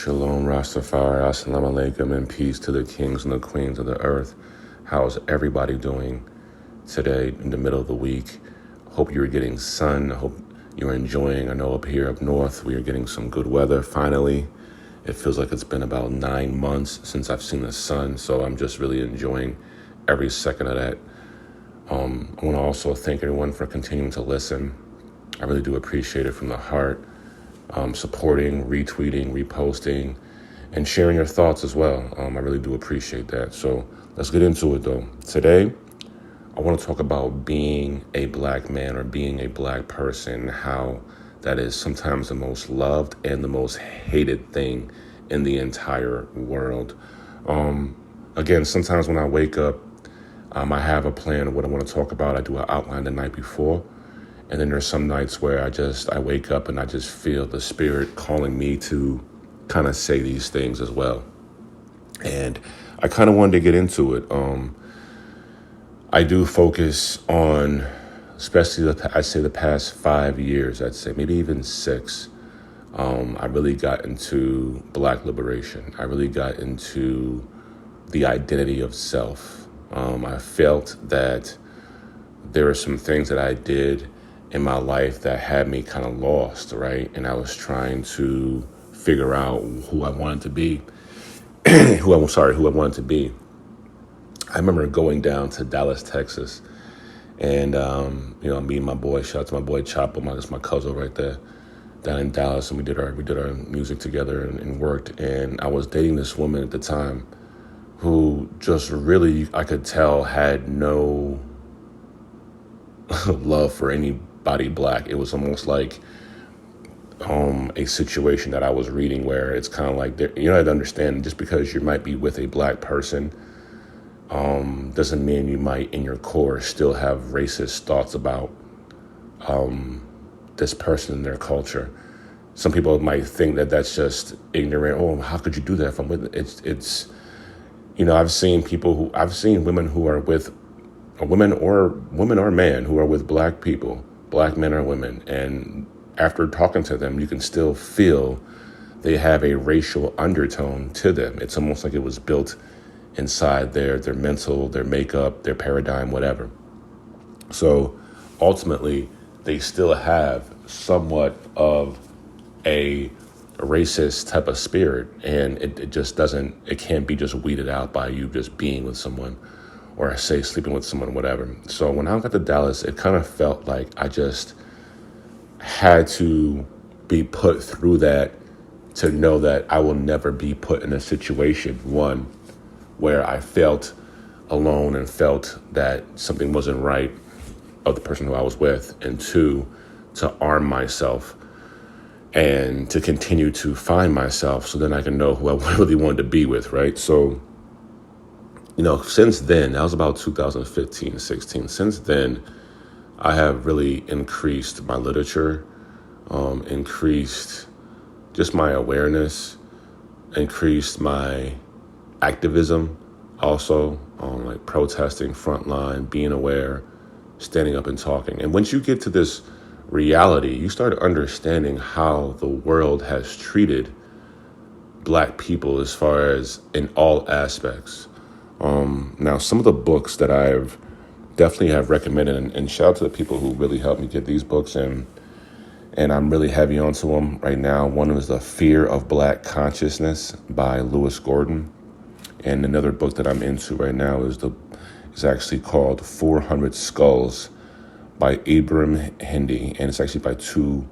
Shalom Rastafari, Assalamu alaikum, and peace to the kings and the queens of the earth. How's everybody doing today in the middle of the week? Hope you're getting sun. Hope you're enjoying. I know up here up north, we are getting some good weather finally. It feels like it's been about 9 months since I've seen the sun, so I'm just really enjoying every second of that. I want to also thank everyone for continuing to listen. I really do appreciate it from the heart. Supporting, retweeting, reposting, and sharing your thoughts as well. I really do appreciate that. So let's get into it though. Today, I want to talk about being a black man or being a black person, how that is sometimes the most loved and the most hated thing in the entire world. Again, sometimes when I wake up, I have a plan of what I want to talk about. I do an outline the night before. And then there's some nights where I wake up and I just feel the spirit calling me to kind of say these things as well. And I kind of wanted to get into it. I do focus on, especially the past 5 years, I'd say maybe even 6. I really got into black liberation. I really got into the identity of self. I felt that there were some things that I did in my life that had me kind of lost, right? And I was trying to figure out who I wanted to be, who I wanted to be. I remember going down to Dallas, Texas, and meeting my boy. Shout out to my boy Chapo, that's my cousin right there, down in Dallas, and we did our music together and worked. And I was dating this woman at the time, who just really, I could tell, had no love for anybody black. It was almost like a situation that I was reading where it's kind of like, you know, I understand just because you might be with a black person doesn't mean you might in your core still have racist thoughts about this person and their culture. Some people might think that that's just ignorant. Oh, how could you do that? It's you know, I've seen women who are with a woman or man who are with black people, black men or women, and after talking to them, you can still feel they have a racial undertone to them. It's almost like it was built inside their mental, their makeup, their paradigm, whatever. So ultimately, they still have somewhat of a racist type of spirit, and it can't be just weeded out by you just being with someone, or say sleeping with someone, whatever. So when I got to Dallas, it kind of felt like I just had to be put through that to know that I will never be put in a situation, one, where I felt alone and felt that something wasn't right of the person who I was with, and two, to arm myself and to continue to find myself so then I can know who I really wanted to be with, right? So, you know, since then, that was about 2015, 16. Since then, I have really increased my literature, increased just my awareness, increased my activism also, like protesting, frontline, being aware, standing up and talking. And once you get to this reality, you start understanding how the world has treated black people as far as in all aspects. Now, some of the books that I've definitely have recommended, and shout out to the people who really helped me get these books, and I'm really heavy onto them right now. One is The Fear of Black Consciousness by Lewis Gordon. And another book that I'm into right now is actually called 400 Skulls by Ibram Hindi. And it's actually by two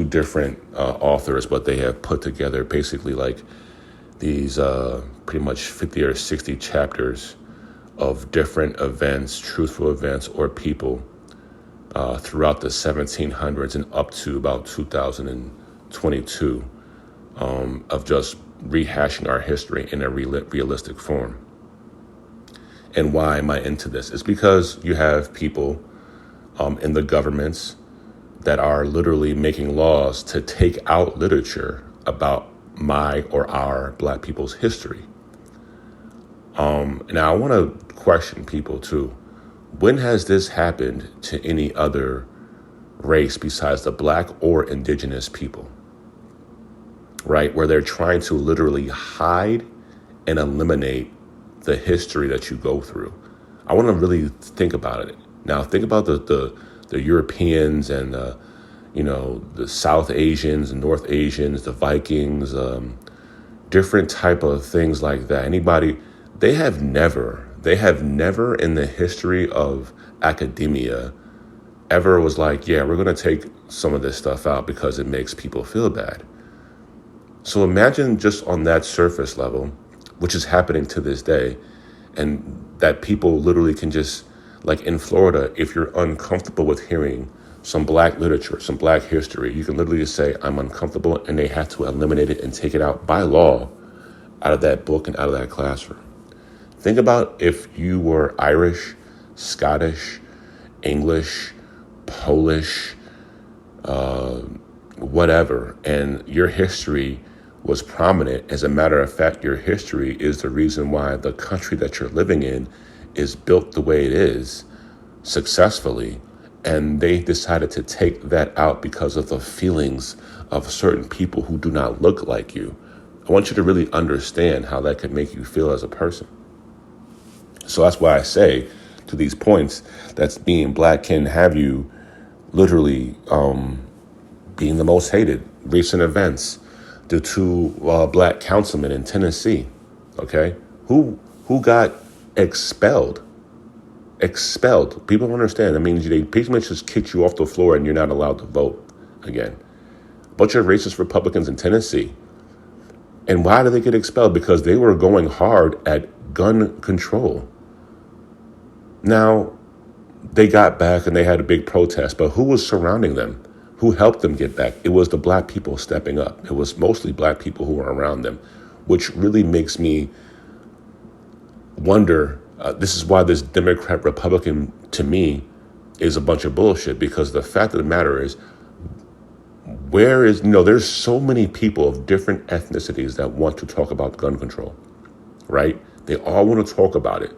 different authors, but they have put together basically like these pretty much 50 or 60 chapters of different events, truthful events or people throughout the 1700s and up to about 2022 of just rehashing our history in a realistic form. And why am I into this? It's because you have people in the governments that are literally making laws to take out literature about my or our black people's history. Now, I want to question people too. When has this happened to any other race besides the black or indigenous people? right? Where they're trying to literally hide and eliminate the history that you go through. I want to really think about it. Now, think about the Europeans and the South Asians and North Asians, the Vikings, different type of things like that. They have never in the history of academia ever was like, yeah, we're going to take some of this stuff out because it makes people feel bad. So imagine just on that surface level, which is happening to this day, and that people literally can just, like in Florida, if you're uncomfortable with hearing some black literature, some black history, you can literally just say, I'm uncomfortable, and they have to eliminate it and take it out by law out of that book and out of that classroom. Think about if you were Irish, Scottish, English, Polish, whatever, and your history was prominent. As a matter of fact, your history is the reason why the country that you're living in is built the way it is successfully. And they decided to take that out because of the feelings of certain people who do not look like you. I want you to really understand how that could make you feel as a person. So that's why I say to these points that being black can have you literally being the most hated. Recent events, the two black councilmen in Tennessee, okay, who got expelled. People don't understand. That means they pretty much just kicked you off the floor and you're not allowed to vote again. A bunch of racist Republicans in Tennessee. And why did they get expelled? Because they were going hard at gun control. Now, they got back and they had a big protest, but who was surrounding them? Who helped them get back? It was the black people stepping up. It was mostly black people who were around them, which really makes me wonder. This is why this Democrat Republican, to me, is a bunch of bullshit, because the fact of the matter is, there's so many people of different ethnicities that want to talk about gun control, right? They all want to talk about it.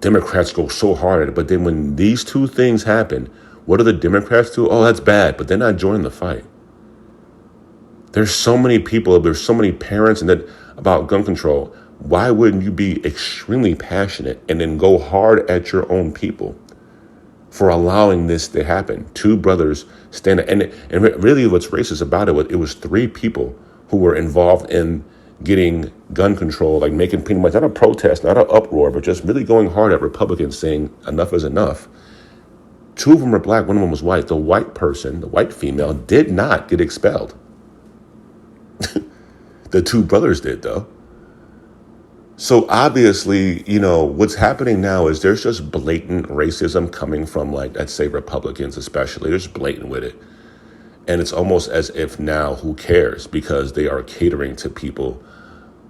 Democrats go so hard at it, but then when these two things happen, what do the Democrats do? Oh, that's bad, but they're not joining the fight. There's so many people, there's so many parents and that about gun control. Why wouldn't you be extremely passionate and then go hard at your own people for allowing this to happen? Two brothers stand, and really what's racist about it was three people who were involved in getting gun control, like making pretty much not a protest, not an uproar, but just really going hard at Republicans saying enough is enough. Two of them were black, one of them was white. The white person, the white female, did not get expelled. The two brothers did, though. So obviously, what's happening now is there's just blatant racism coming from, like, let's say Republicans especially. They're just blatant with it. And it's almost as if now, who cares? Because they are catering to people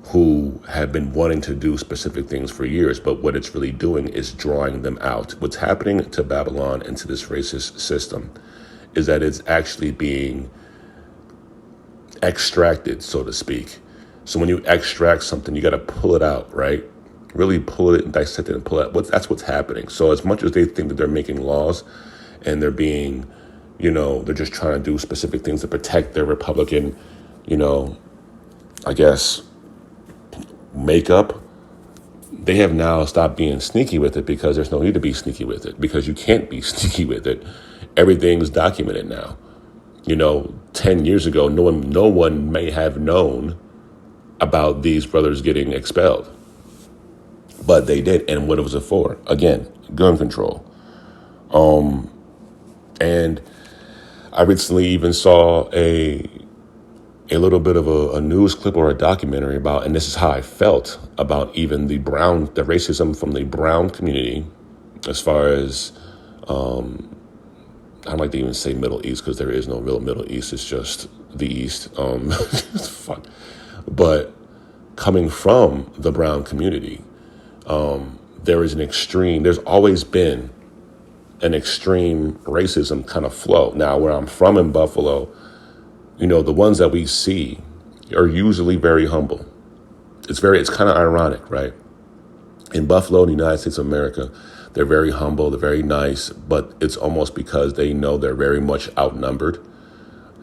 who have been wanting to do specific things for years. But what it's really doing is drawing them out. What's happening to Babylon and to this racist system is that it's actually being extracted, so to speak. So when you extract something, you got to pull it out, right? Really pull it and dissect it and pull it out. That's what's happening. So as much as they think that they're making laws and they're being, they're just trying to do specific things to protect their Republican, I guess, makeup, they have now stopped being sneaky with it because there's no need to be sneaky with it, because you can't be sneaky with it. Everything's documented now. 10 years ago, no one may have known about these brothers getting expelled, but they did. And what was it for? Again, gun control. And I recently even saw a little bit of a news clip or a documentary about, and this is how I felt about even the racism from the brown community, as far as, I don't like to even say Middle East, because there is no real Middle East. It's just the East. Fuck. But coming from the brown community, there's always been an extreme racism kind of flow. Now, where I'm from in Buffalo, the ones that we see are usually very humble. It's kind of ironic, right? In Buffalo, in the United States of America, they're very humble, they're very nice, but it's almost because they know they're very much outnumbered.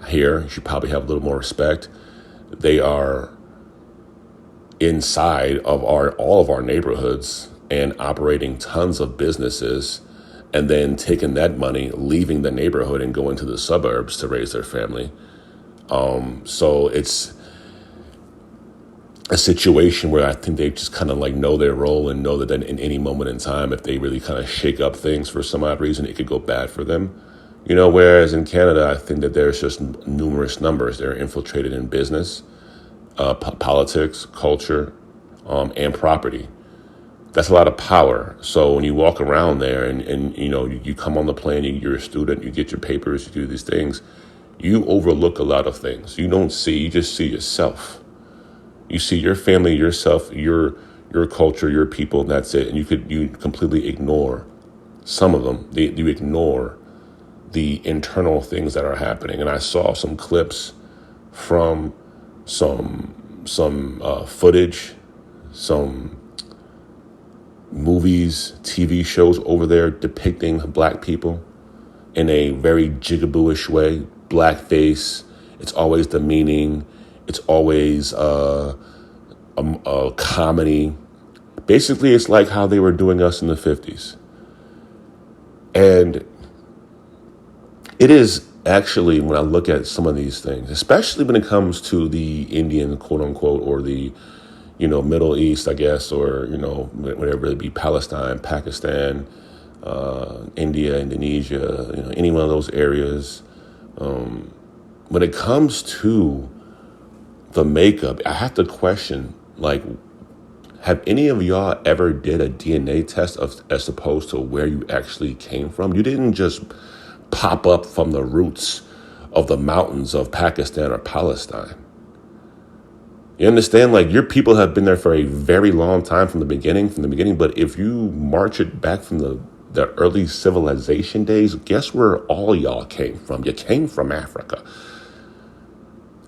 Here, you should probably have a little more respect. They are inside of all of our neighborhoods and operating tons of businesses, and then taking that money, leaving the neighborhood and going to the suburbs to raise their family. So it's a situation where I think they just kind of like know their role and know that in any moment in time, if they really kind of shake up things for some odd reason, it could go bad for them. Whereas in Canada, I think that there's just numerous numbers. They're infiltrated in business, politics, culture, and property. That's a lot of power. So when you walk around there and you come on the plane, you're a student, you get your papers, you do these things, you overlook a lot of things. You just see yourself. You see your family, yourself, your culture, your people, and that's it. And you completely ignore some of them. You ignore the internal things that are happening. And I saw some clips from some footage, some movies, TV shows over there depicting black people in a very jigaboo-ish way. Blackface. It's always demeaning. It's always a comedy. Basically, it's like how they were doing us in the 50s. And it is actually, when I look at some of these things, especially when it comes to the Indian, quote unquote, or the, Middle East, I guess, or, whatever it be, Palestine, Pakistan, India, Indonesia, any one of those areas. When it comes to the makeup, I have to question, like, have any of y'all ever did a DNA test as opposed to where you actually came from? You didn't just pop up from the roots of the mountains of Pakistan or Palestine. You understand? Like, your people have been there for a very long time from the beginning. But if you march it back from the early civilization days, guess where all y'all came from? You came from Africa.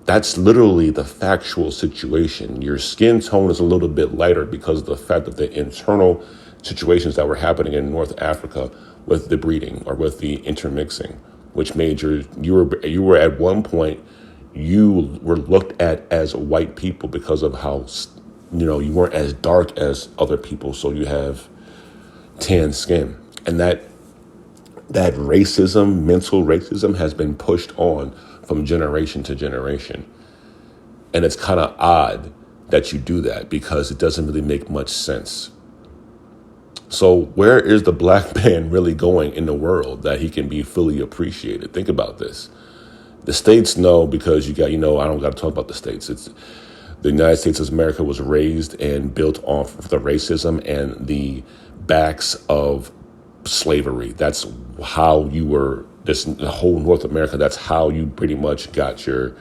That's literally the factual situation. Your skin tone is a little bit lighter because of the fact of the internal situations that were happening in North Africa with the breeding or with the intermixing, which made you were at one point, you were looked at as white people because of how, you weren't as dark as other people. So you have tan skin. And that racism, mental racism, has been pushed on from generation to generation. And it's kind of odd that you do that because it doesn't really make much sense. So where is the black man really going in the world that he can be fully appreciated? Think about this. The states know because I don't got to talk about the states. It's the United States of America was raised and built off of the racism and the backs of slavery. That's how you were, the whole North America, that's how you pretty much got your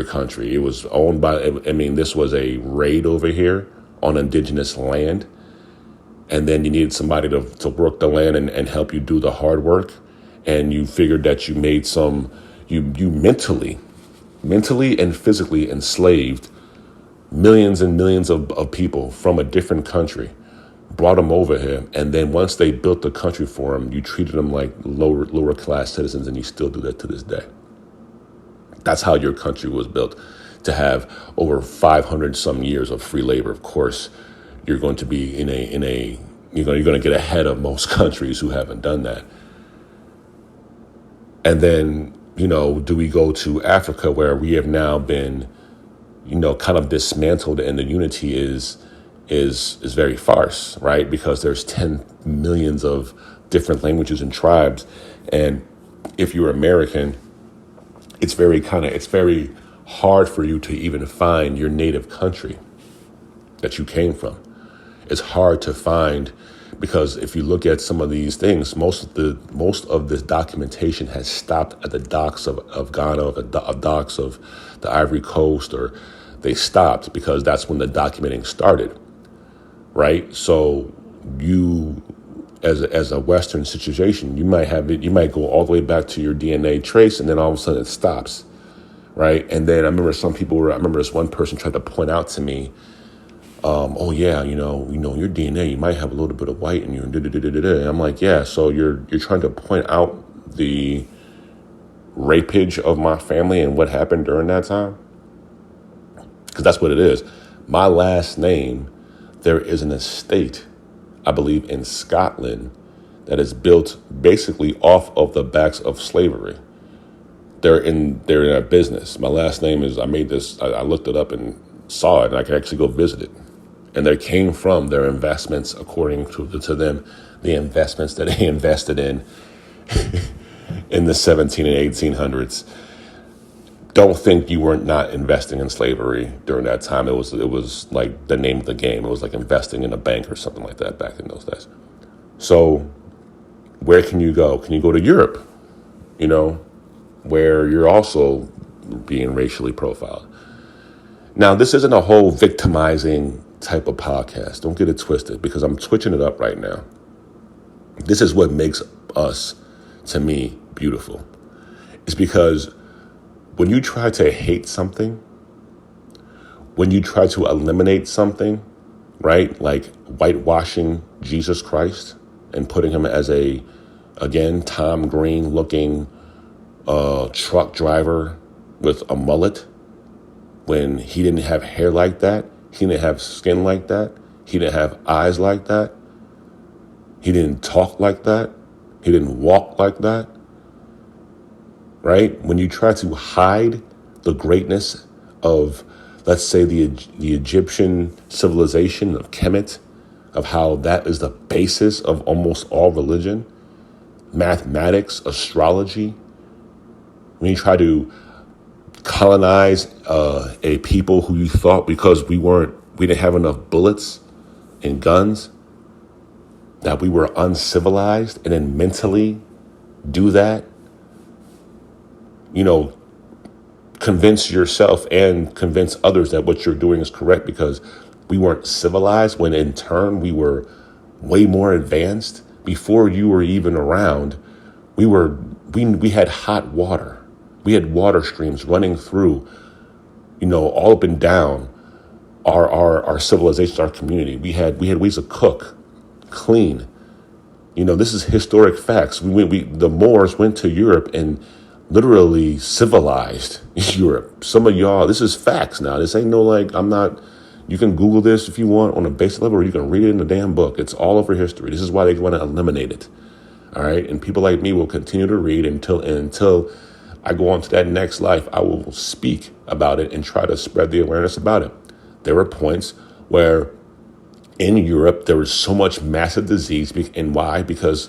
country. It was owned by, this was a raid over here on indigenous land. And then you needed somebody to work the land and help you do the hard work. And you figured that you made you mentally and physically enslaved millions and millions of people from a different country, brought them over here. And then once they built the country for them, you treated them like lower class citizens, and you still do that to this day. That's how your country was built, to have over 500 some years of free labor. Of course, you're going to be you're going to get ahead of most countries who haven't done that. And then, do we go to Africa where we have now been, kind of dismantled, and the unity is very farce, right? Because there's 10 millions of different languages and tribes. And if you're American, it's very hard for you to even find your native country that you came from. It's hard to find because if you look at some of these things, most of this documentation has stopped at the docks of Ghana, the docks of the Ivory Coast, or they stopped because that's when the documenting started, right? So you, as a Western situation, you might go all the way back to your DNA trace, and then all of a sudden it stops, right? And then I remember this one person tried to point out to me, oh yeah, your DNA, you might have a little bit of white in you. And I'm like, yeah, so you're trying to point out the rapage of my family and what happened during that time? because that's what it is. My last name, there is an estate, I believe, in Scotland that is built basically off of the backs of slavery. They're in a business. My last name is, I looked it up and saw it, and I could actually go visit it. And they came from their investments, according to them, the investments that they invested in the 17 and 1800s. Don't think you weren't not investing in slavery during that time. It was like the name of the game. It was like investing in a bank or something like that back in those days. So where can you go? Can you go to Europe? Where you're also being racially profiled. Now, this isn't a whole victimizing type of podcast. Don't get it twisted, because I'm switching it up right now. This is what makes us, to me, beautiful. It's because when you try to hate something, when you try to eliminate something, right, like whitewashing Jesus Christ and putting him as again, Tom Green looking truck driver with a mullet, when he didn't have hair like that, he didn't have skin like that, he didn't have eyes like that, he didn't talk like that, he didn't walk like that, right? When you try to hide the greatness of, let's say, the Egyptian civilization of Kemet, of how that is the basis of almost all religion, mathematics, astrology, when you try to colonize a people who you thought, because we didn't have enough bullets and guns, that we were uncivilized, and then mentally do that, convince yourself and convince others that what you're doing is correct, because we weren't civilized, when in turn we were way more advanced. Before you were even around, we had hot water. We had water streams running through, all up and down our civilization, our community. We had ways to cook, clean. This is historic facts. The Moors went to Europe and literally civilized Europe. Some of y'all, this is facts now. This ain't you can Google this if you want on a basic level, or you can read it in the damn book. It's all over history. This is why they want to eliminate it. All right. And people like me will continue to read until I go on to that next life. I will speak about it and try to spread the awareness about it. There were points where in Europe, there was so much massive disease. And why? Because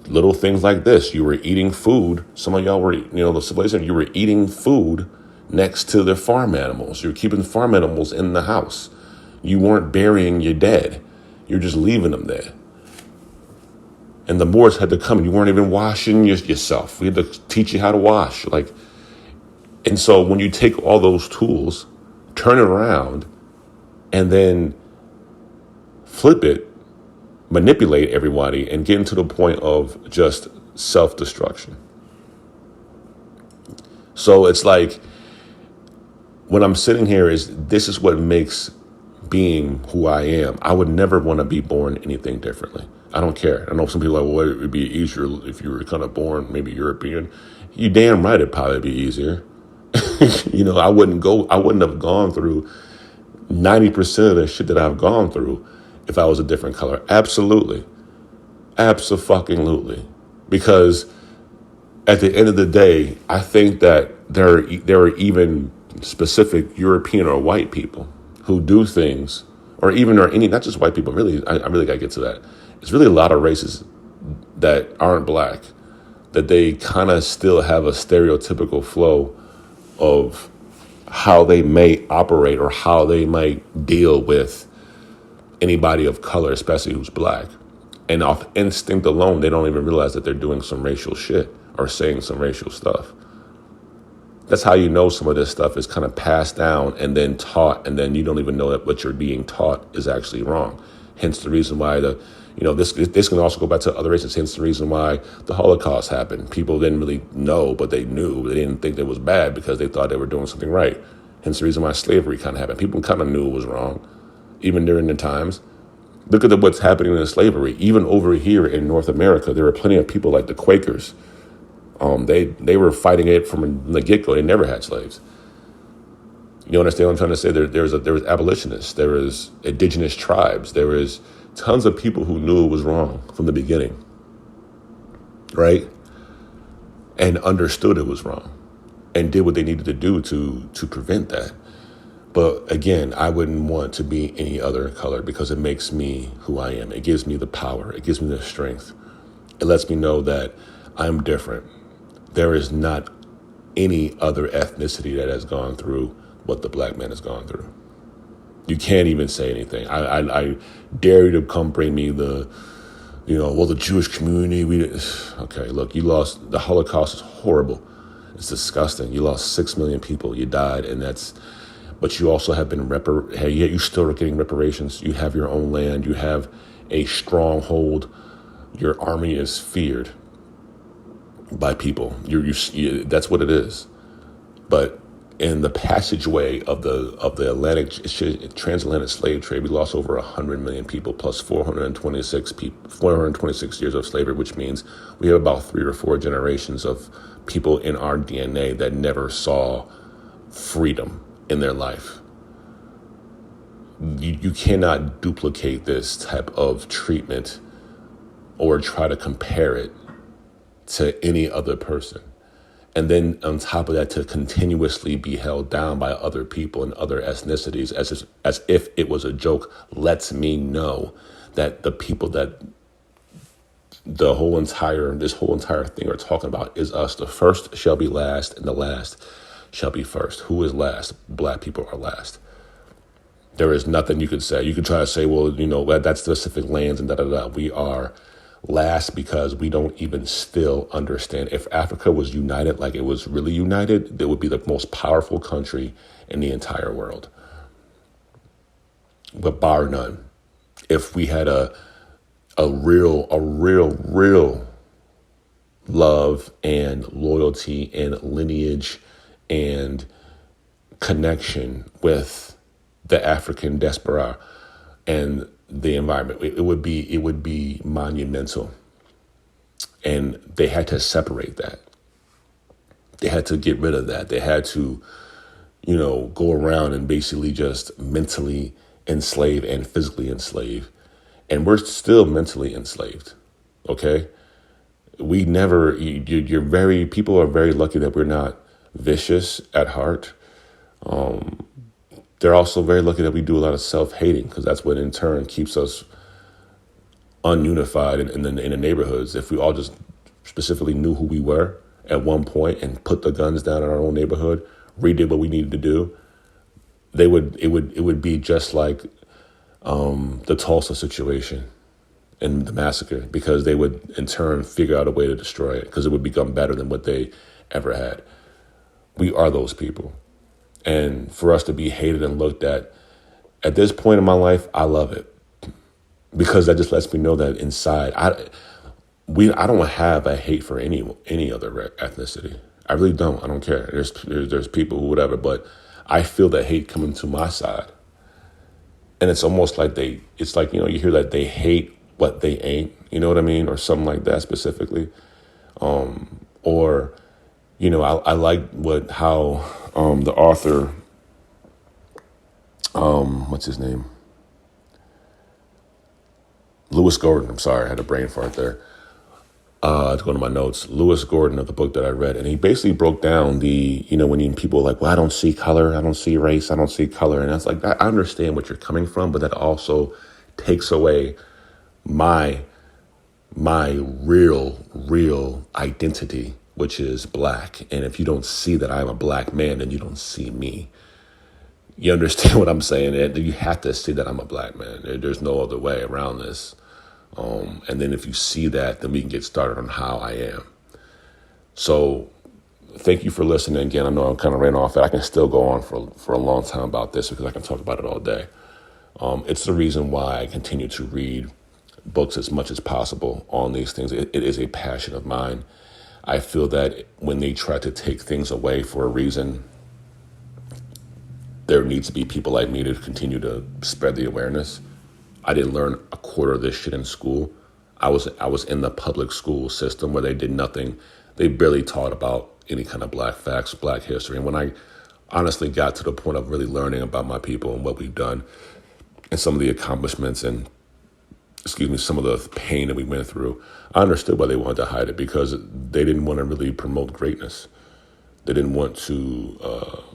little things like this, you were eating food. Some of y'all were, the civilization, you were eating food next to the farm animals. You were keeping farm animals in the house. You weren't burying your dead. You're just leaving them there. And the Moors had to come. You weren't even washing yourself. We had to teach you how to wash. And so when you take all those tools, turn it around, and then flip it, manipulate everybody, and get into the point of just self-destruction. So it's like, when I'm sitting here, this is what makes being who I am. I would never want to be born anything differently. I don't care. I know some people are like, well, it would be easier if you were kind of born maybe European. You damn right it'd probably be easier. I wouldn't have gone through 90% of the shit that I've gone through if I was a different color. Absolutely. Abso-fucking-lutely. Because at the end of the day, I think that there are even specific European or white people who do things, or any, not just white people, really, I really got to get to that. It's really a lot of races that aren't black, that they kind of still have a stereotypical flow of how they may operate or how they might deal with anybody of color, especially who's black. And off instinct alone, they don't even realize that they're doing some racial shit or saying some racial stuff. That's how you know some of this stuff is kind of passed down and then taught, and then you don't even know that what you're being taught is actually wrong. Hence the reason why this can also go back to other races. Hence the reason why the Holocaust happened. People didn't really know, but they knew. They didn't think it was bad because they thought they were doing something right. Hence the reason why slavery kind of happened. People kind of knew it was wrong, even during the times. Look at what's happening in slavery. Even over here in North America, there are plenty of people like the Quakers. They were fighting it from the get-go. They never had slaves. You understand what I'm trying to say? There was abolitionists, there was indigenous tribes, there was tons of people who knew it was wrong from the beginning, right? And understood it was wrong and did what they needed to do to prevent that. But again, I wouldn't want to be any other color because it makes me who I am. It gives me the power. It gives me the strength. It lets me know that I'm different. There is not any other ethnicity that has gone through what the black man has gone through. You can't even say anything. I dare you to come bring me the, well, the Jewish community. Okay, look, you lost, the Holocaust is horrible. It's disgusting. You lost 6 million people. You died, and but you also have been, you still are getting reparations. You have your own land. You have a stronghold. Your army is feared by people. That's what it is. But in the passageway of the transatlantic slave trade, we lost over 100 million people plus 426 years of slavery, which means we have about 3 or 4 generations of people in our DNA that never saw freedom in their life. You cannot duplicate this type of treatment or try to compare it to any other person. And then on top of that, to continuously be held down by other people and other ethnicities as if it was a joke lets me know that the people that this whole entire thing we're talking about is us. The first shall be last and the last shall be first. Who is last? Black people are last. There is nothing you could say. You could try to say, well, that's specific lands and da-da-da. We are last because we don't even still understand. If Africa was united like it was really united, it would be the most powerful country in the entire world. But bar none. If we had a real love and loyalty and lineage and connection with the African diaspora and the environment, it would be monumental. And they had to separate that. They had to get rid of that. They had to, go around and basically just mentally enslave and physically enslave. And we're still mentally enslaved. Okay. People are very lucky that we're not vicious at heart. They're also very lucky that we do a lot of self-hating because that's what in turn keeps us ununified in the neighborhoods. If we all just specifically knew who we were at one point and put the guns down in our own neighborhood, redid what we needed to do, it would be just like the Tulsa situation and the massacre, because they would in turn figure out a way to destroy it because it would become better than what they ever had. We are those people. And for us to be hated and looked at this point in my life, I love it because that just lets me know that inside, I don't have a hate for any other ethnicity. I really don't. I don't care. There's people who whatever, but I feel that hate coming to my side, and it's almost like you hear that they hate what they ain't. You know what I mean, or something like that specifically, or. I like how the author, what's his name? Lewis Gordon. I'm sorry, I had a brain fart there. To go to my notes. Lewis Gordon of the book that I read, and he basically broke down when people are like, well, I don't see color, I don't see race, I don't see color, and I was like, I understand what you're coming from, but that also takes away my real identity, which is black. And if you don't see that I'm a black man, then you don't see me. You understand what I'm saying? You have to see that I'm a black man. There's no other way around this. And then if you see that, then we can get started on how I am. So thank you for listening again. I know I kind of ran off. I can still go on for a long time about this because I can talk about it all day. It's the reason why I continue to read books as much as possible on these things. It is a passion of mine. I feel that when they try to take things away for a reason, there needs to be people like me to continue to spread the awareness. I didn't learn a quarter of this shit in school. I was in the public school system where they did nothing. They barely taught about any kind of black facts, black history. And when I honestly got to the point of really learning about my people and what we've done and some of the accomplishments and, excuse me, some of the pain that we went through, I understood why they wanted to hide it, because they didn't want to really promote greatness. They didn't want to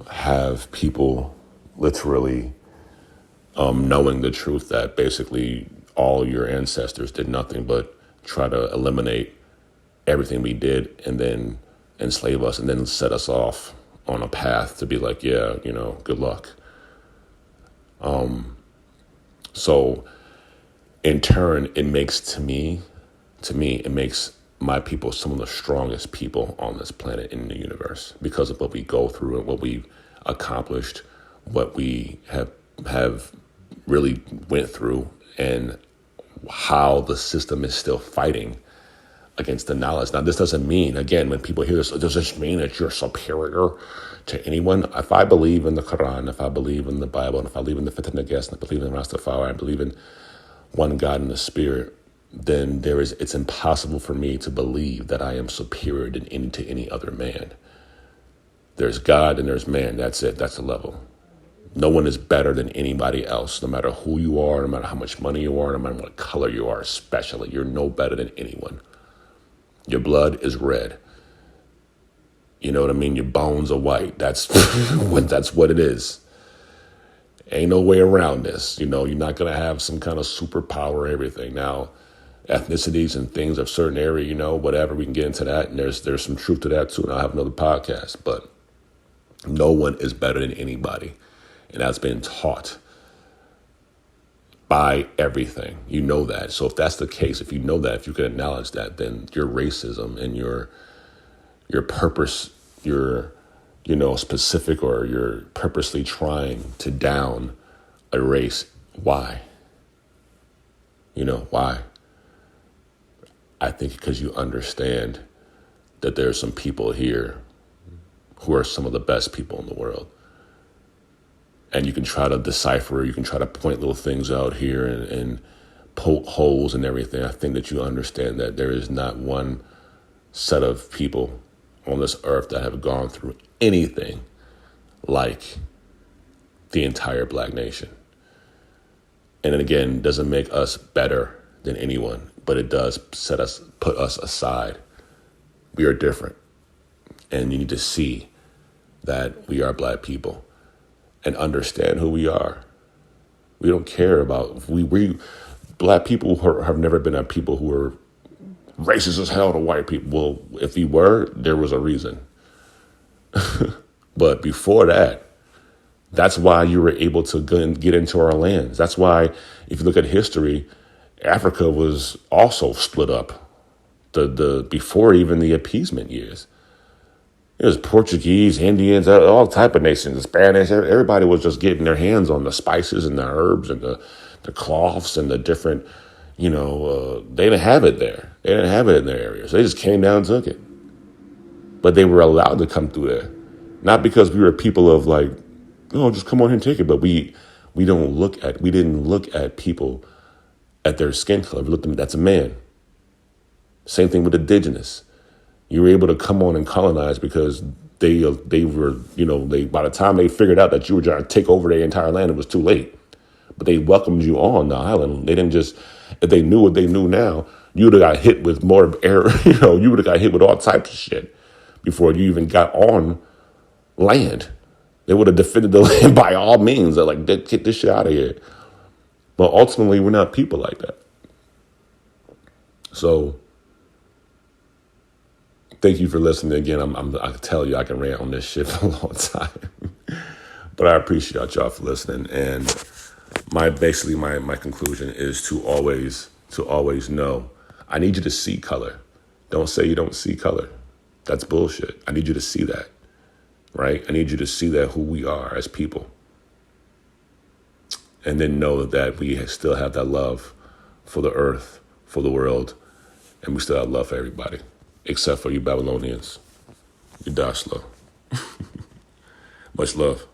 have people literally knowing the truth that basically all your ancestors did nothing but try to eliminate everything we did and then enslave us and then set us off on a path to be like, yeah, good luck. So in turn, it makes it makes my people some of the strongest people on this planet in the universe because of what we go through and what we've accomplished, what we have really went through, and how the system is still fighting against the knowledge. Now, this doesn't mean, again, when people hear this, does this mean that you're superior to anyone? If I believe in the Quran, if I believe in the Bible, and if I believe in the Fitna Nagas, and I believe in Rastafari, I believe in one God in the Spirit, then it's impossible for me to believe that I am superior to any other man. There's God and there's man. That's it. That's the level. No one is better than anybody else, no matter who you are, no matter how much money you are, no matter what color you are, especially. You're no better than anyone. Your blood is red. You know what I mean? Your bones are white. That's that's what it is. Ain't no way around this. You're not going to have some kind of superpower or everything. Now, ethnicities and things of certain area, whatever, we can get into that. And there's some truth to that too. And I'll have another podcast. But no one is better than anybody. And that's been taught by everything. You know that. So if that's the case, if you know that, if you can acknowledge that, then your racism and your purpose, your specific, or you're purposely trying to down a race. Why? Why? I think because you understand that there are some people here who are some of the best people in the world. And you can try to decipher, you can try to point little things out here and poke holes and everything. I think that you understand that there is not one set of people on this earth that have gone through anything like the entire Black nation. And it again doesn't make us better than anyone, but it does put us aside. We are different. And you need to see that we are Black people and understand who we are. We don't care about, we Black people have never been a people who are racist as hell to white people. Well, if we were, there was a reason. But before that, that's why you were able to get into our lands. That's why, if you look at history, Africa was also split up. Before even the appeasement years, it was Portuguese, Indians, all type of nations, the Spanish. Everybody was just getting their hands on the spices and the herbs and the cloths and the different. They didn't have it there. They didn't have it in their areas. They just came down and took it. But they were allowed to come through there. Not because we were people of like, oh, just come on here and take it. But we didn't look at people at their skin color. We looked at them, that's a man. Same thing with indigenous. You were able to come on and colonize because they were, by the time they figured out that you were trying to take over their entire land, it was too late. But they welcomed you on the island. They didn't just, if they knew what they knew now, you would have got hit with more air, you would have got hit with all types of shit before you even got on land. They would have defended the land by all means. They're like, get this shit out of here. But ultimately, we're not people like that. So, thank you for listening again. I can tell you I can rant on this shit for a long time. But I appreciate y'all for listening. And my conclusion is to always know. I need you to see color. Don't say you don't see color. That's bullshit. I need you to see that. Right? I need you to see that who we are as people. And then know that we still have that love for the earth, for the world, and we still have love for everybody, except for you Babylonians. You die slow. Much love.